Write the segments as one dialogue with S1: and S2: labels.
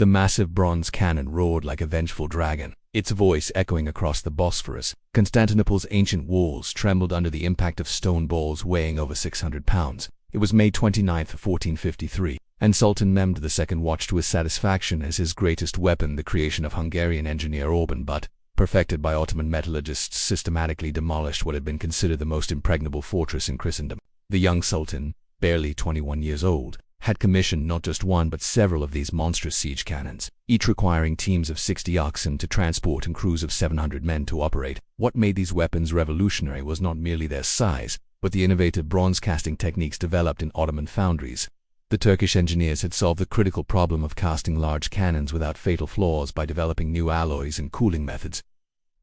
S1: The massive bronze cannon roared like a vengeful dragon, its voice echoing across the Bosphorus. Constantinople's ancient walls trembled under the impact of stone balls weighing over 600 pounds. It was May 29, 1453, and Sultan Mehmed II watched with satisfaction as his greatest weapon, the creation of Hungarian engineer Orban, but perfected by Ottoman metallurgists, systematically demolished what had been considered the most impregnable fortress in Christendom. The young Sultan, barely 21 years old, had commissioned not just one but several of these monstrous siege cannons, each requiring teams of 60 oxen to transport and crews of 700 men to operate. What made these weapons revolutionary was not merely their size, but the innovative bronze casting techniques developed in Ottoman foundries. The Turkish engineers had solved the critical problem of casting large cannons without fatal flaws by developing new alloys and cooling methods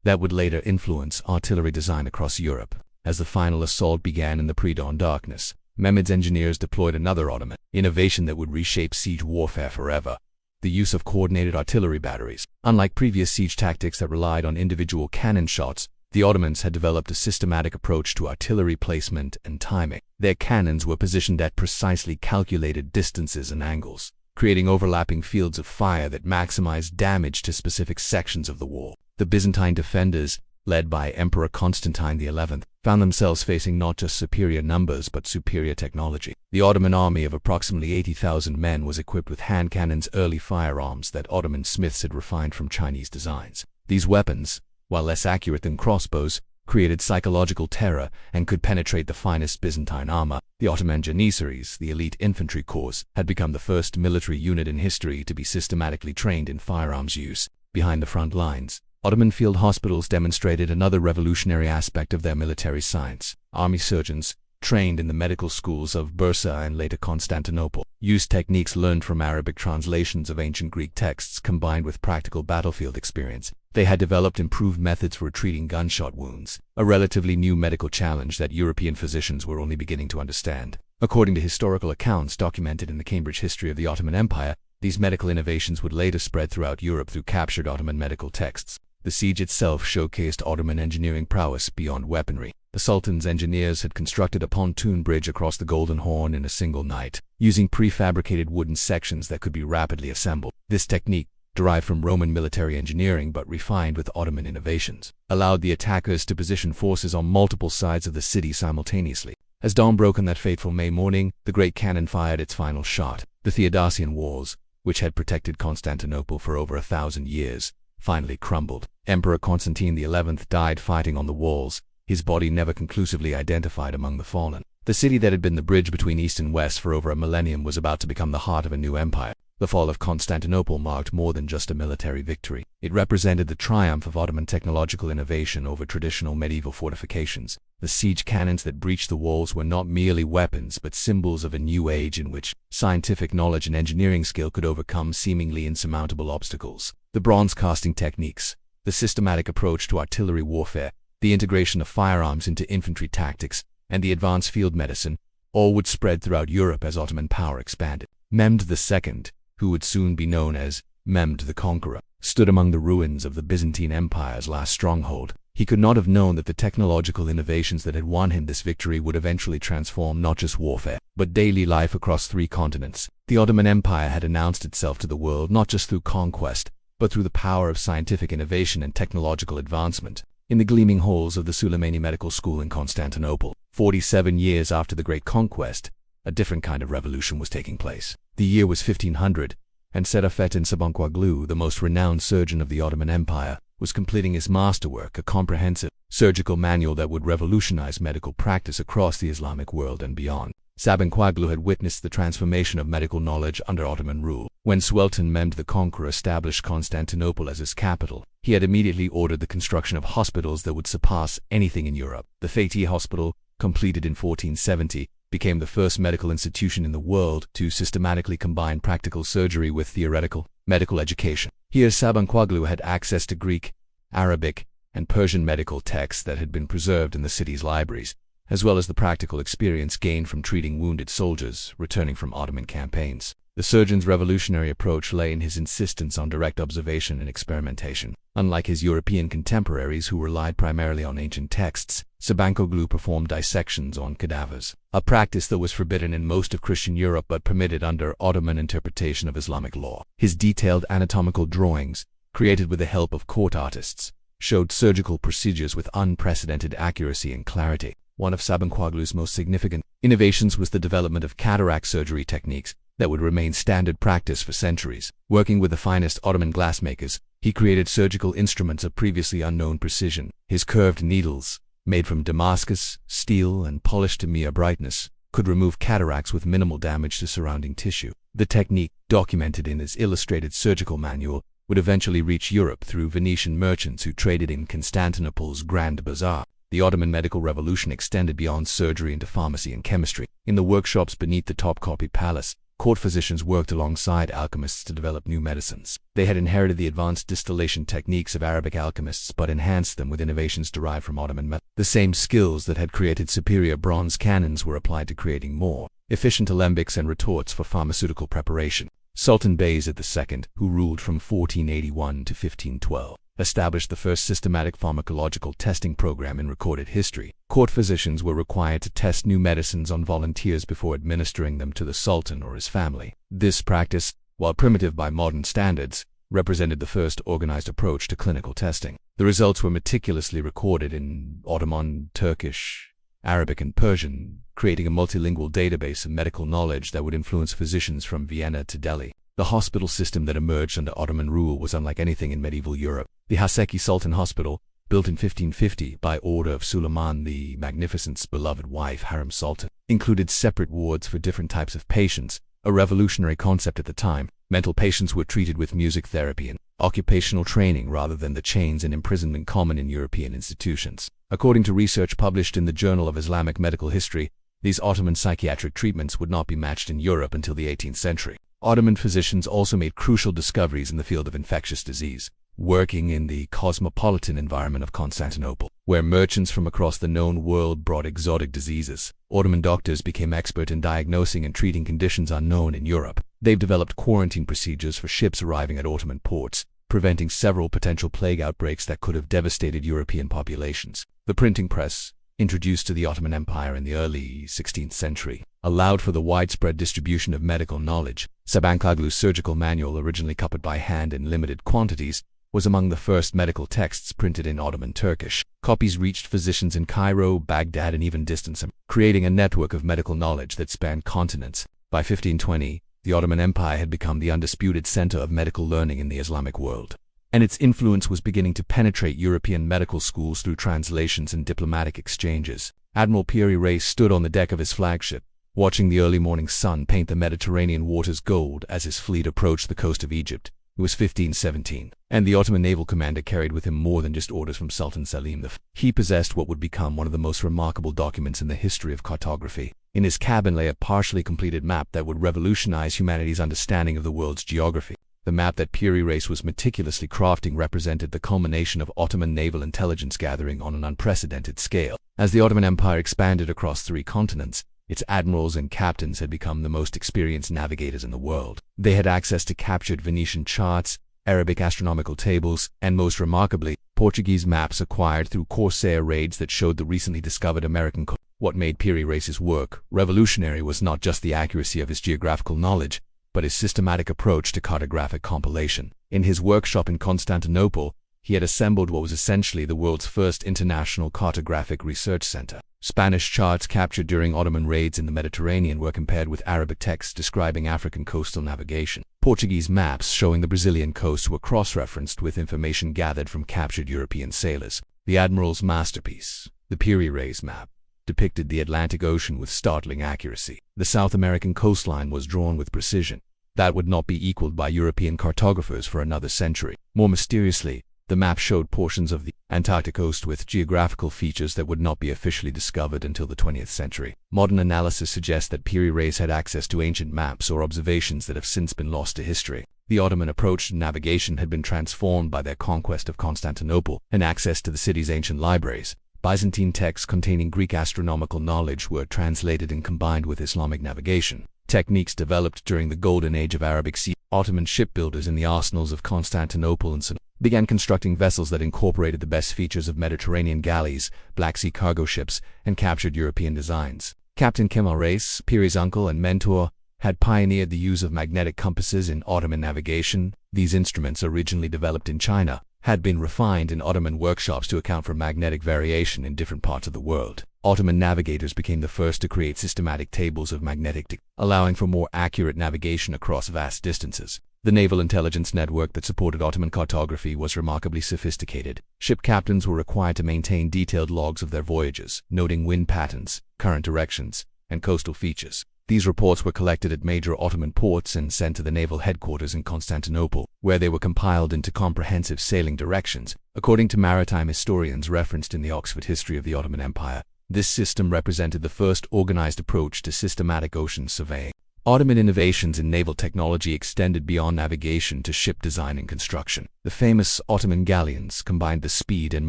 S1: that would later influence artillery design across Europe. As the final assault began in the pre-dawn darkness, Mehmed's engineers deployed another Ottoman innovation that would reshape siege warfare forever: the use of coordinated artillery batteries. Unlike previous siege tactics that relied on individual cannon shots, the Ottomans had developed a systematic approach to artillery placement and timing. Their cannons were positioned at precisely calculated distances and angles, creating overlapping fields of fire that maximized damage to specific sections of the wall. The Byzantine defenders, led by Emperor Constantine XI, found themselves facing not just superior numbers but superior technology. The Ottoman army of approximately 80,000 men was equipped with hand cannons, early firearms that Ottoman smiths had refined from Chinese designs. These weapons, while less accurate than crossbows, created psychological terror and could penetrate the finest Byzantine armor. The Ottoman Janissaries, the elite infantry corps, had become the first military unit in history to be systematically trained in firearms use. Behind the front lines, Ottoman field hospitals demonstrated another revolutionary aspect of their military science. Army surgeons, trained in the medical schools of Bursa and later Constantinople, used techniques learned from Arabic translations of ancient Greek texts combined with practical battlefield experience. They had developed improved methods for treating gunshot wounds, a relatively new medical challenge that European physicians were only beginning to understand. According to historical accounts documented in the Cambridge History of the Ottoman Empire, these medical innovations would later spread throughout Europe through captured Ottoman medical texts. The siege itself showcased Ottoman engineering prowess beyond weaponry. The Sultan's engineers had constructed a pontoon bridge across the Golden Horn in a single night, using prefabricated wooden sections that could be rapidly assembled. This technique, derived from Roman military engineering but refined with Ottoman innovations, allowed the attackers to position forces on multiple sides of the city simultaneously. As dawn broke on that fateful May morning, the great cannon fired its final shot. The Theodosian walls, which had protected Constantinople for over 1,000 years, finally crumbled. Emperor Constantine XI died fighting on the walls, his body never conclusively identified among the fallen. The city that had been the bridge between East and West for over a millennium was about to become the heart of a new empire. The fall of Constantinople marked more than just a military victory. It represented the triumph of Ottoman technological innovation over traditional medieval fortifications. The siege cannons that breached the walls were not merely weapons but symbols of a new age in which scientific knowledge and engineering skill could overcome seemingly insurmountable obstacles. The bronze casting techniques, the systematic approach to artillery warfare, the integration of firearms into infantry tactics, and the advanced field medicine, all would spread throughout Europe as Ottoman power expanded. Mehmed II, who would soon be known as Mehmed the Conqueror, stood among the ruins of the Byzantine Empire's last stronghold. He could not have known that the technological innovations that had won him this victory would eventually transform not just warfare, but daily life across 3 continents. The Ottoman Empire had announced itself to the world not just through conquest, but through the power of scientific innovation and technological advancement. In the gleaming halls of the Suleimani Medical School in Constantinople, 47 years after the Great Conquest, a different kind of revolution was taking place. The year was 1500, and Serafettin Sabancoglu, the most renowned surgeon of the Ottoman Empire, was completing his masterwork, a comprehensive surgical manual that would revolutionize medical practice across the Islamic world and beyond. Sabancoglu had witnessed the transformation of medical knowledge under Ottoman rule. When Sultan Mehmed the Conqueror established Constantinople as his capital, he had immediately ordered the construction of hospitals that would surpass anything in Europe. The Fatih Hospital, completed in 1470, became the first medical institution in the world to systematically combine practical surgery with theoretical medical education. Here Sabancoglu had access to Greek, Arabic, and Persian medical texts that had been preserved in the city's libraries, as well as the practical experience gained from treating wounded soldiers returning from Ottoman campaigns. The surgeon's revolutionary approach lay in his insistence on direct observation and experimentation. Unlike his European contemporaries who relied primarily on ancient texts, Sabancoglu performed dissections on cadavers, a practice that was forbidden in most of Christian Europe but permitted under Ottoman interpretation of Islamic law. His detailed anatomical drawings, created with the help of court artists, showed surgical procedures with unprecedented accuracy and clarity. One of Sabancoglu's most significant innovations was the development of cataract surgery techniques that would remain standard practice for centuries. Working with the finest Ottoman glassmakers, he created surgical instruments of previously unknown precision. His curved needles, made from Damascus, steel, and polished to mere brightness, could remove cataracts with minimal damage to surrounding tissue. The technique, documented in his illustrated surgical manual, would eventually reach Europe through Venetian merchants who traded in Constantinople's Grand Bazaar. The Ottoman medical revolution extended beyond surgery into pharmacy and chemistry. In the workshops beneath the Topkapi Palace, court physicians worked alongside alchemists to develop new medicines. They had inherited the advanced distillation techniques of Arabic alchemists but enhanced them with innovations derived from Ottoman methods. The same skills that had created superior bronze cannons were applied to creating more efficient alembics and retorts for pharmaceutical preparation. Sultan Bayezid II, who ruled from 1481 to 1512, established the first systematic pharmacological testing program in recorded history. Court physicians were required to test new medicines on volunteers before administering them to the Sultan or his family. This practice, while primitive by modern standards, represented the first organized approach to clinical testing. The results were meticulously recorded in Ottoman, Turkish, Arabic, and Persian, creating a multilingual database of medical knowledge that would influence physicians from Vienna to Delhi. The hospital system that emerged under Ottoman rule was unlike anything in medieval Europe. The Haseki Sultan Hospital, built in 1550 by order of Suleiman the Magnificent's beloved wife Harem Sultan, included separate wards for different types of patients, a revolutionary concept at the time. Mental patients were treated with music therapy and occupational training rather than the chains and imprisonment common in European institutions. According to research published in the Journal of Islamic Medical History, these Ottoman psychiatric treatments would not be matched in Europe until the 18th century. Ottoman physicians also made crucial discoveries in the field of infectious disease. Working in the cosmopolitan environment of Constantinople, where merchants from across the known world brought exotic diseases, Ottoman doctors became expert in diagnosing and treating conditions unknown in Europe. They've developed quarantine procedures for ships arriving at Ottoman ports, preventing several potential plague outbreaks that could have devastated European populations. The printing press, introduced to the Ottoman Empire in the early 16th century, allowed for the widespread distribution of medical knowledge. Sabancoglu's surgical manual, originally copied by hand in limited quantities, was among the first medical texts printed in Ottoman Turkish. Copies reached physicians in Cairo, Baghdad, and even distant, creating a network of medical knowledge that spanned continents. By 1520, the Ottoman Empire had become the undisputed center of medical learning in the Islamic world, and its influence was beginning to penetrate European medical schools through translations and diplomatic exchanges. Admiral Pierre Rey stood on the deck of his flagship, watching the early morning sun paint the Mediterranean waters gold as his fleet approached the coast of Egypt. It was 1517, and the Ottoman naval commander carried with him more than just orders from Sultan Selim V. He possessed what would become one of the most remarkable documents in the history of cartography. In his cabin lay a partially completed map that would revolutionize humanity's understanding of the world's geography. The map that Pierre Rey was meticulously crafting represented the culmination of Ottoman naval intelligence gathering on an unprecedented scale. As the Ottoman Empire expanded across 3 continents, its admirals and captains had become the most experienced navigators in the world. They had access to captured Venetian charts, Arabic astronomical tables, and most remarkably, Portuguese maps acquired through corsair raids that showed the recently discovered American coast. What made Pierre Rey's work revolutionary was not just the accuracy of his geographical knowledge, but his systematic approach to cartographic compilation. In his workshop in Constantinople, he had assembled what was essentially the world's first international cartographic research center. Spanish charts captured during Ottoman raids in the Mediterranean were compared with Arabic texts describing African coastal navigation. Portuguese maps showing the Brazilian coast were cross-referenced with information gathered from captured European sailors. The admiral's masterpiece, the Pierre Rey's map, depicted the Atlantic Ocean with startling accuracy. The South American coastline was drawn with precision that would not be equaled by European cartographers for another century. More mysteriously, the map showed portions of the Antarctic coast with geographical features that would not be officially discovered until the 20th century. Modern analysis suggests that Pierre Rey had access to ancient maps or observations that have since been lost to history. The Ottoman approach to navigation had been transformed by their conquest of Constantinople and access to the city's ancient libraries. Byzantine texts containing Greek astronomical knowledge were translated and combined with Islamic navigation. techniques developed during the golden age of Arabic Sea. Ottoman shipbuilders in the arsenals of Constantinople and Sinope began constructing vessels that incorporated the best features of Mediterranean galleys, Black Sea cargo ships, and captured European designs. Captain Kemal Reis, Piri's uncle and mentor, had pioneered the use of magnetic compasses in Ottoman navigation. These instruments, originally developed in China, had been refined in Ottoman workshops to account for magnetic variation in different parts of the world. Ottoman navigators became the first to create systematic tables of magnetic, allowing for more accurate navigation across vast distances. The naval intelligence network that supported Ottoman cartography was remarkably sophisticated. Ship captains were required to maintain detailed logs of their voyages, noting wind patterns, current directions, and coastal features. These reports were collected at major Ottoman ports and sent to the naval headquarters in Constantinople, where they were compiled into comprehensive sailing directions. According to maritime historians referenced in the Oxford History of the Ottoman Empire, this system represented the first organized approach to systematic ocean surveying. Ottoman innovations in naval technology extended beyond navigation to ship design and construction. The famous Ottoman galleons combined the speed and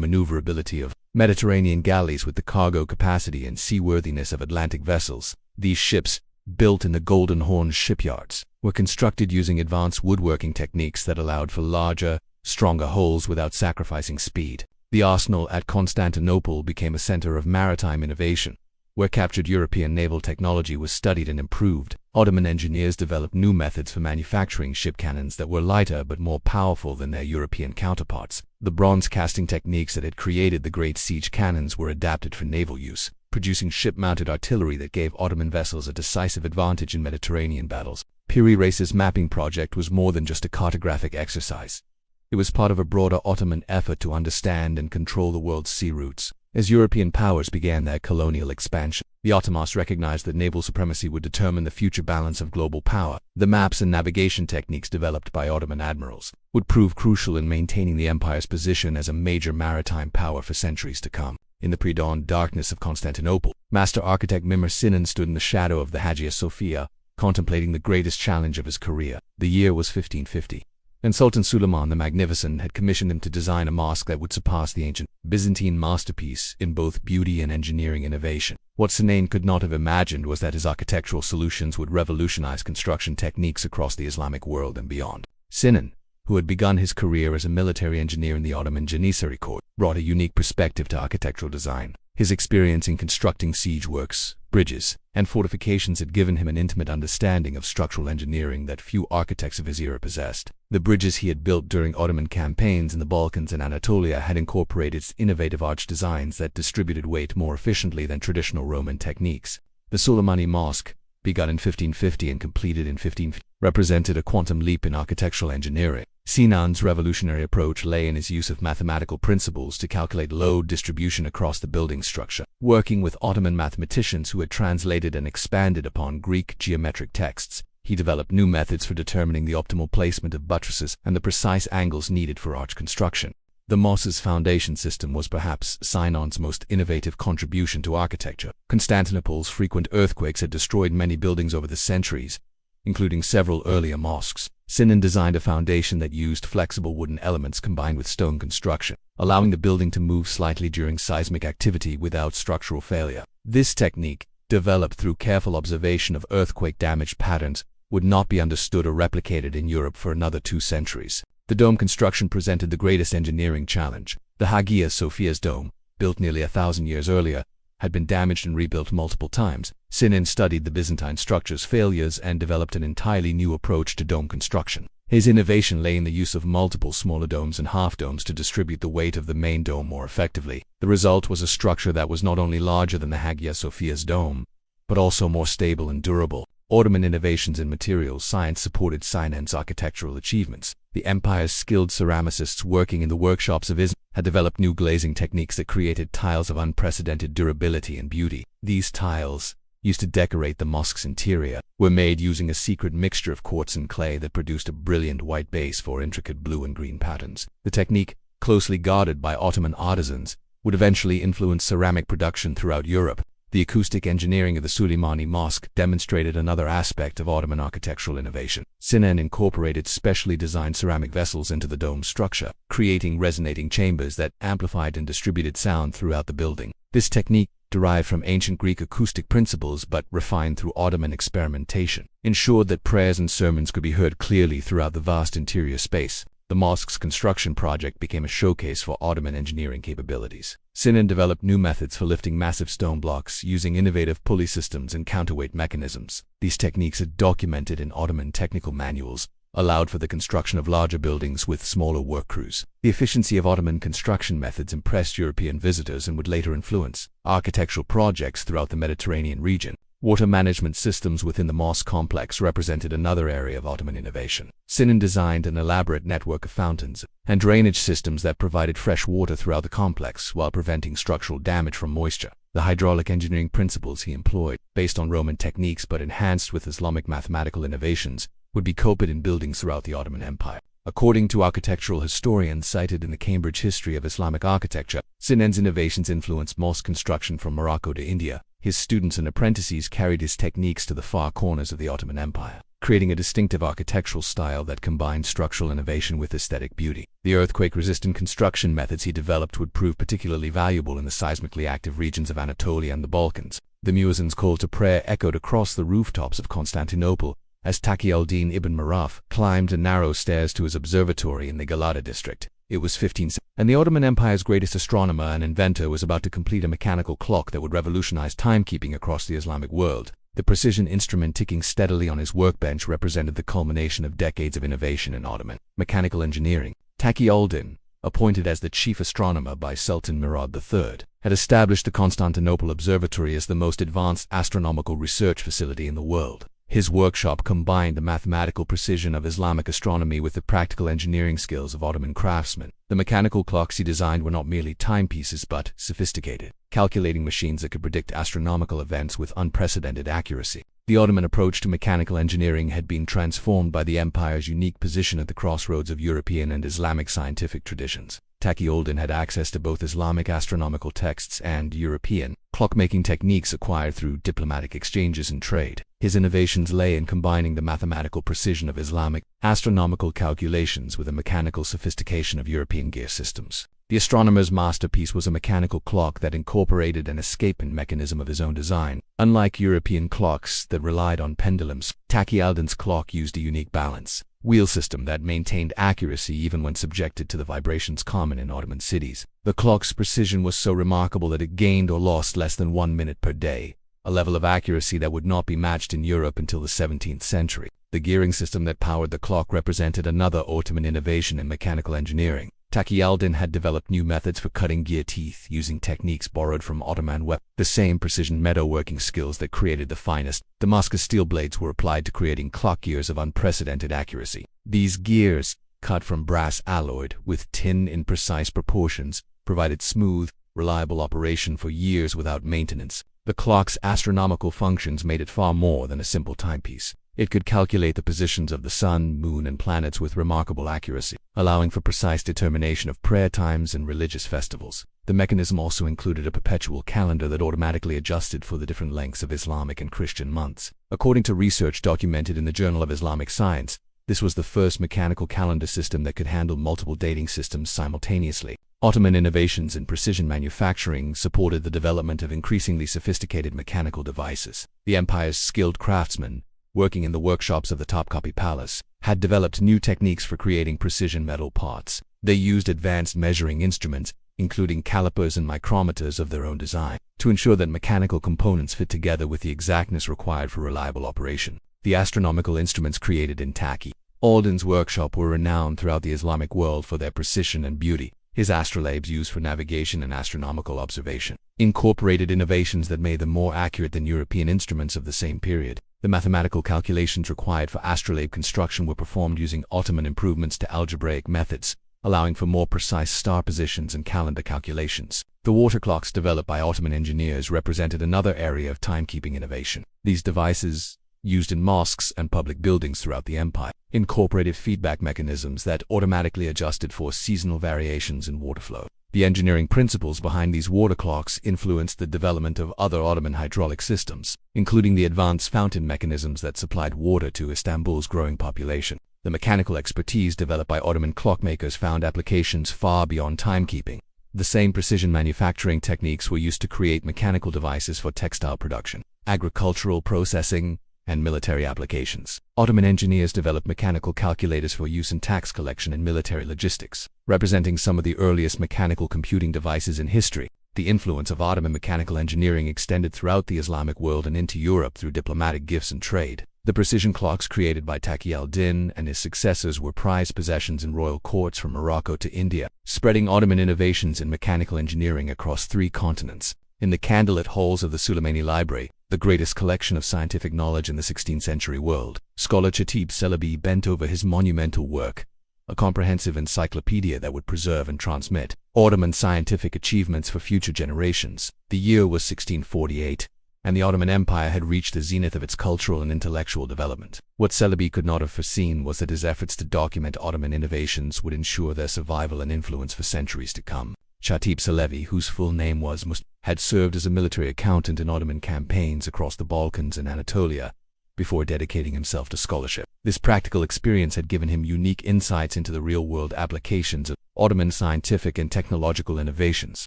S1: maneuverability of Mediterranean galleys with the cargo capacity and seaworthiness of Atlantic vessels. These ships, built in the Golden Horn shipyards, were constructed using advanced woodworking techniques that allowed for larger, stronger hulls without sacrificing speed. The arsenal at Constantinople became a center of maritime innovation, where captured European naval technology was studied and improved. Ottoman engineers developed new methods for manufacturing ship cannons that were lighter but more powerful than their European counterparts. The bronze casting techniques that had created the great siege cannons were adapted for naval use, producing ship-mounted artillery that gave Ottoman vessels a decisive advantage in Mediterranean battles. Piri Reis's mapping project was more than just a cartographic exercise. It was part of a broader Ottoman effort to understand and control the world's sea routes. As European powers began their colonial expansion, the Ottomans recognized that naval supremacy would determine the future balance of global power. The maps and navigation techniques developed by Ottoman admirals would prove crucial in maintaining the empire's position as a major maritime power for centuries to come. In the pre-dawn darkness of Constantinople, master architect Mimar Sinan stood in the shadow of the Hagia Sophia, contemplating the greatest challenge of his career. The year was 1550. And Sultan Suleiman the Magnificent had commissioned him to design a mosque that would surpass the ancient Byzantine masterpiece in both beauty and engineering innovation. What Sinan could not have imagined was that his architectural solutions would revolutionize construction techniques across the Islamic world and beyond. Sinan, who had begun his career as a military engineer in the Ottoman Janissary Corps, brought a unique perspective to architectural design. His experience in constructing siege works, bridges, and fortifications had given him an intimate understanding of structural engineering that few architects of his era possessed. The bridges he had built during Ottoman campaigns in the Balkans and Anatolia had incorporated innovative arch designs that distributed weight more efficiently than traditional Roman techniques. The Suleimani Mosque, begun in 1550 and completed in 1550, represented a quantum leap in architectural engineering. Sinan's revolutionary approach lay in his use of mathematical principles to calculate load distribution across the building structure. Working with Ottoman mathematicians who had translated and expanded upon Greek geometric texts, he developed new methods for determining the optimal placement of buttresses and the precise angles needed for arch construction. The mosque's foundation system was perhaps Sinan's most innovative contribution to architecture. Constantinople's frequent earthquakes had destroyed many buildings over the centuries, including several earlier mosques. Sinan designed a foundation that used flexible wooden elements combined with stone construction, allowing the building to move slightly during seismic activity without structural failure. This technique, developed through careful observation of earthquake-damaged patterns, would not be understood or replicated in Europe for another 2 centuries. The dome construction presented the greatest engineering challenge. The Hagia Sophia's dome, built nearly 1,000 years earlier, had been damaged and rebuilt multiple times. Sinan studied the Byzantine structure's failures and developed an entirely new approach to dome construction. His innovation lay in the use of multiple smaller domes and half-domes to distribute the weight of the main dome more effectively. The result was a structure that was not only larger than the Hagia Sophia's dome, but also more stable and durable. Ottoman innovations in materials science supported Sinan's architectural achievements. The empire's skilled ceramicists working in the workshops of Islam had developed new glazing techniques that created tiles of unprecedented durability and beauty. These tiles, used to decorate the mosque's interior, were made using a secret mixture of quartz and clay that produced a brilliant white base for intricate blue and green patterns. The technique, closely guarded by Ottoman artisans, would eventually influence ceramic production throughout Europe. The acoustic engineering of the Suleimani Mosque demonstrated another aspect of Ottoman architectural innovation. Sinan incorporated specially designed ceramic vessels into the dome structure, creating resonating chambers that amplified and distributed sound throughout the building. This technique, derived from ancient Greek acoustic principles but refined through Ottoman experimentation, ensured that prayers and sermons could be heard clearly throughout the vast interior space. The mosque's construction project became a showcase for Ottoman engineering capabilities. Sinan developed new methods for lifting massive stone blocks using innovative pulley systems and counterweight mechanisms. These techniques are documented in Ottoman technical manuals, allowed for the construction of larger buildings with smaller work crews. The efficiency of Ottoman construction methods impressed European visitors and would later influence architectural projects throughout the Mediterranean region. Water management systems within the mosque complex represented another area of Ottoman innovation. Sinan designed an elaborate network of fountains and drainage systems that provided fresh water throughout the complex while preventing structural damage from moisture. The hydraulic engineering principles he employed, based on Roman techniques but enhanced with Islamic mathematical innovations, would be copied in buildings throughout the Ottoman Empire. According to architectural historians cited in the Cambridge History of Islamic Architecture, Sinan's innovations influenced mosque construction from Morocco to India. His students and apprentices carried his techniques to the far corners of the Ottoman Empire, creating a distinctive architectural style that combined structural innovation with aesthetic beauty. The earthquake-resistant construction methods he developed would prove particularly valuable in the seismically active regions of Anatolia and the Balkans. The muezzin's call to prayer echoed across the rooftops of Constantinople as Taqi al-Din ibn Maraf climbed the narrow stairs to his observatory in the Galata district. It was 15 and the Ottoman Empire's greatest astronomer and inventor was about to complete a mechanical clock that would revolutionize timekeeping across the Islamic world. The precision instrument ticking steadily on his workbench represented the culmination of decades of innovation in Ottoman mechanical engineering. Taqi al-Din, appointed as the chief astronomer by Sultan Murad III, had established the Constantinople Observatory as the most advanced astronomical research facility in the world. His workshop combined the mathematical precision of Islamic astronomy with the practical engineering skills of Ottoman craftsmen. The mechanical clocks he designed were not merely timepieces but sophisticated, calculating machines that could predict astronomical events with unprecedented accuracy. The Ottoman approach to mechanical engineering had been transformed by the empire's unique position at the crossroads of European and Islamic scientific traditions. Taqi al-Din had access to both Islamic astronomical texts and European clockmaking techniques acquired through diplomatic exchanges and trade. His innovations lay in combining the mathematical precision of Islamic astronomical calculations with the mechanical sophistication of European gear systems. The astronomer's masterpiece was a mechanical clock that incorporated an escapement mechanism of his own design. Unlike European clocks that relied on pendulums, Taqi al-Din's clock used a unique balance wheel system that maintained accuracy even when subjected to the vibrations common in Ottoman cities. The clock's precision was so remarkable that it gained or lost less than 1 minute per day, a level of accuracy that would not be matched in Europe until the 17th century. The gearing system that powered the clock represented another Ottoman innovation in mechanical engineering. Taqi al-Din had developed new methods for cutting gear teeth using techniques borrowed from Ottoman weapons. The same precision metalworking skills that created the finest Damascus steel blades were applied to creating clock gears of unprecedented accuracy. These gears, cut from brass alloyed with tin in precise proportions, provided smooth, reliable operation for years without maintenance. The clock's astronomical functions made it far more than a simple timepiece. It could calculate the positions of the sun, moon, and planets with remarkable accuracy, allowing for precise determination of prayer times and religious festivals. The mechanism also included a perpetual calendar that automatically adjusted for the different lengths of Islamic and Christian months. According to research documented in the Journal of Islamic Science, this was the first mechanical calendar system that could handle multiple dating systems simultaneously. Ottoman innovations in precision manufacturing supported the development of increasingly sophisticated mechanical devices. The empire's skilled craftsmen, working in the workshops of the Topkapi Palace, had developed new techniques for creating precision metal parts. They used advanced measuring instruments, including calipers and micrometers of their own design, to ensure that mechanical components fit together with the exactness required for reliable operation. The astronomical instruments created in Taqi al-Din's workshop were renowned throughout the Islamic world for their precision and beauty. His astrolabes, used for navigation and astronomical observation, incorporated innovations that made them more accurate than European instruments of the same period. The mathematical calculations required for astrolabe construction were performed using Ottoman improvements to algebraic methods, allowing for more precise star positions and calendar calculations. The water clocks developed by Ottoman engineers represented another area of timekeeping innovation. These devices, used in mosques and public buildings throughout the empire, incorporated feedback mechanisms that automatically adjusted for seasonal variations in water flow. The engineering principles behind these water clocks influenced the development of other Ottoman hydraulic systems, including the advanced fountain mechanisms that supplied water to Istanbul's growing population. The mechanical expertise developed by Ottoman clockmakers found applications far beyond timekeeping. The same precision manufacturing techniques were used to create mechanical devices for textile production, agricultural processing, and military applications. Ottoman engineers developed mechanical calculators for use in tax collection and military logistics, representing some of the earliest mechanical computing devices in history. The influence of Ottoman mechanical engineering extended throughout the Islamic world and into Europe through diplomatic gifts and trade. The precision clocks created by Taqi al-Din and his successors were prized possessions in royal courts from Morocco to India, spreading Ottoman innovations in mechanical engineering across 3 continents. In the candlelit halls of the Suleimani Library, the greatest collection of scientific knowledge in the 16th century world, scholar Chatib Celebi bent over his monumental work, a comprehensive encyclopedia that would preserve and transmit Ottoman scientific achievements for future generations. The year was 1648, and the Ottoman Empire had reached the zenith of its cultural and intellectual development. What Celebi could not have foreseen was that his efforts to document Ottoman innovations would ensure their survival and influence for centuries to come. Chatib Celebi, whose full name was had served as a military accountant in Ottoman campaigns across the Balkans and Anatolia before dedicating himself to scholarship. This practical experience had given him unique insights into the real-world applications of Ottoman scientific and technological innovations.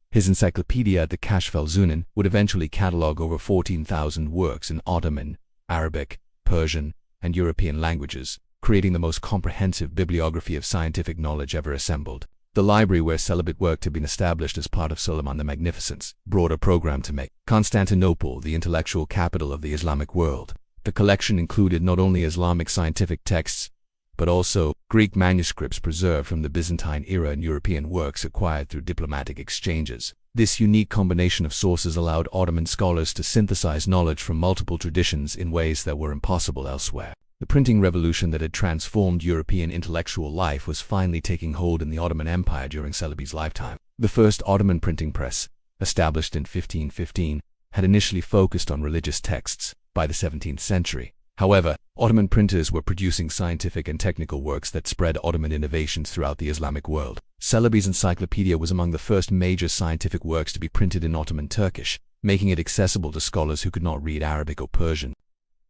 S1: His encyclopedia, the Kashf al-Zunan, would eventually catalog over 14,000 works in Ottoman, Arabic, Persian, and European languages, creating the most comprehensive bibliography of scientific knowledge ever assembled. The library where Celibate worked had been established as part of Suleiman the Magnificent's broader program to make Constantinople the intellectual capital of the Islamic world. The collection included not only Islamic scientific texts, but also Greek manuscripts preserved from the Byzantine era and European works acquired through diplomatic exchanges. This unique combination of sources allowed Ottoman scholars to synthesize knowledge from multiple traditions in ways that were impossible elsewhere. The printing revolution that had transformed European intellectual life was finally taking hold in the Ottoman Empire during Celebi's lifetime. The first Ottoman printing press, established in 1515, had initially focused on religious texts. By the 17th century, however, Ottoman printers were producing scientific and technical works that spread Ottoman innovations throughout the Islamic world. Celebi's encyclopedia was among the first major scientific works to be printed in Ottoman Turkish, making it accessible to scholars who could not read Arabic or Persian.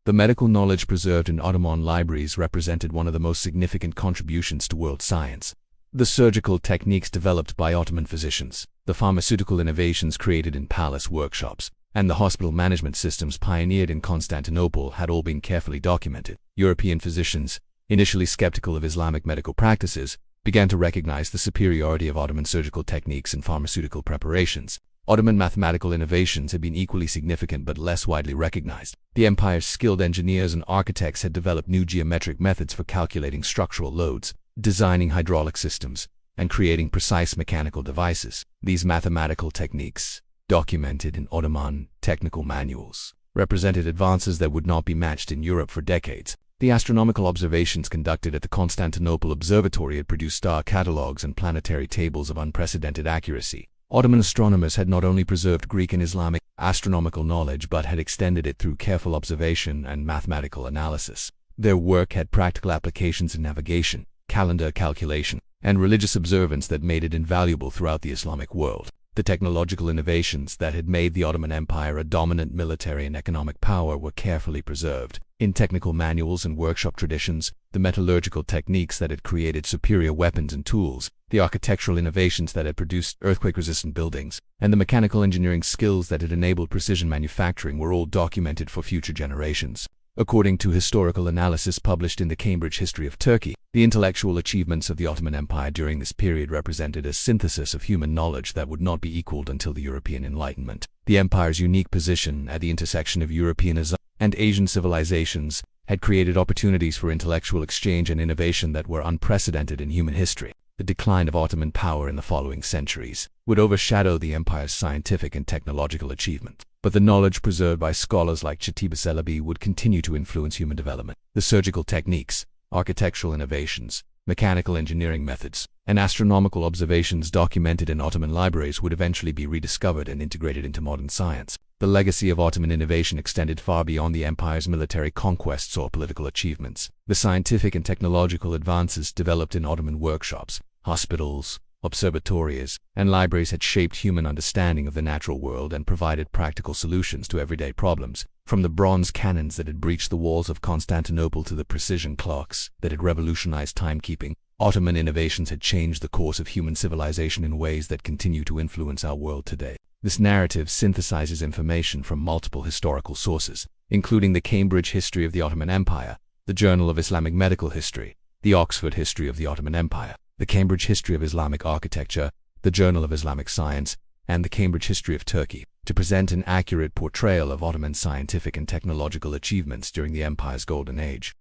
S1: The medical knowledge preserved in Ottoman libraries represented one of the most significant contributions to world science. The surgical techniques developed by Ottoman physicians, the pharmaceutical innovations created in palace workshops, and the hospital management systems pioneered in Constantinople had all been carefully documented. European physicians, initially skeptical of Islamic medical practices, began to recognize the superiority of Ottoman surgical techniques and pharmaceutical preparations. Ottoman mathematical innovations had been equally significant but less widely recognized. The empire's skilled engineers and architects had developed new geometric methods for calculating structural loads, designing hydraulic systems, and creating precise mechanical devices. These mathematical techniques, documented in Ottoman technical manuals, represented advances that would not be matched in Europe for decades. The astronomical observations conducted at the Constantinople Observatory had produced star catalogues and planetary tables of unprecedented accuracy. Ottoman astronomers had not only preserved Greek and Islamic astronomical knowledge but had extended it through careful observation and mathematical analysis. Their work had practical applications in navigation, calendar calculation, and religious observance that made it invaluable throughout the Islamic world. The technological innovations that had made the Ottoman Empire a dominant military and economic power were carefully preserved. In technical manuals and workshop traditions, the metallurgical techniques that had created superior weapons and tools, the architectural innovations that had produced earthquake-resistant buildings, and the mechanical engineering skills that had enabled precision manufacturing were all documented for future generations. According to historical analysis published in the Cambridge History of Turkey, the intellectual achievements of the Ottoman Empire during this period represented a synthesis of human knowledge that would not be equaled until the European Enlightenment. The empire's unique position at the intersection of Europeanism and Asian civilizations had created opportunities for intellectual exchange and innovation that were unprecedented in human history. The decline of Ottoman power in the following centuries would overshadow the empire's scientific and technological achievement. But the knowledge preserved by scholars like Chatib Celebi would continue to influence human development. The surgical techniques, architectural innovations, mechanical engineering methods, and astronomical observations documented in Ottoman libraries would eventually be rediscovered and integrated into modern science. The legacy of Ottoman innovation extended far beyond the empire's military conquests or political achievements. The scientific and technological advances developed in Ottoman workshops, hospitals, observatories, and libraries had shaped human understanding of the natural world and provided practical solutions to everyday problems. From the bronze cannons that had breached the walls of Constantinople to the precision clocks that had revolutionized timekeeping, Ottoman innovations had changed the course of human civilization in ways that continue to influence our world today. This narrative synthesizes information from multiple historical sources, including the Cambridge History of the Ottoman Empire, the Journal of Islamic Medical History, the Oxford History of the Ottoman Empire, the Cambridge History of Islamic Architecture, the Journal of Islamic Science, and the Cambridge History of Turkey, to present an accurate portrayal of Ottoman scientific and technological achievements during the empire's golden age.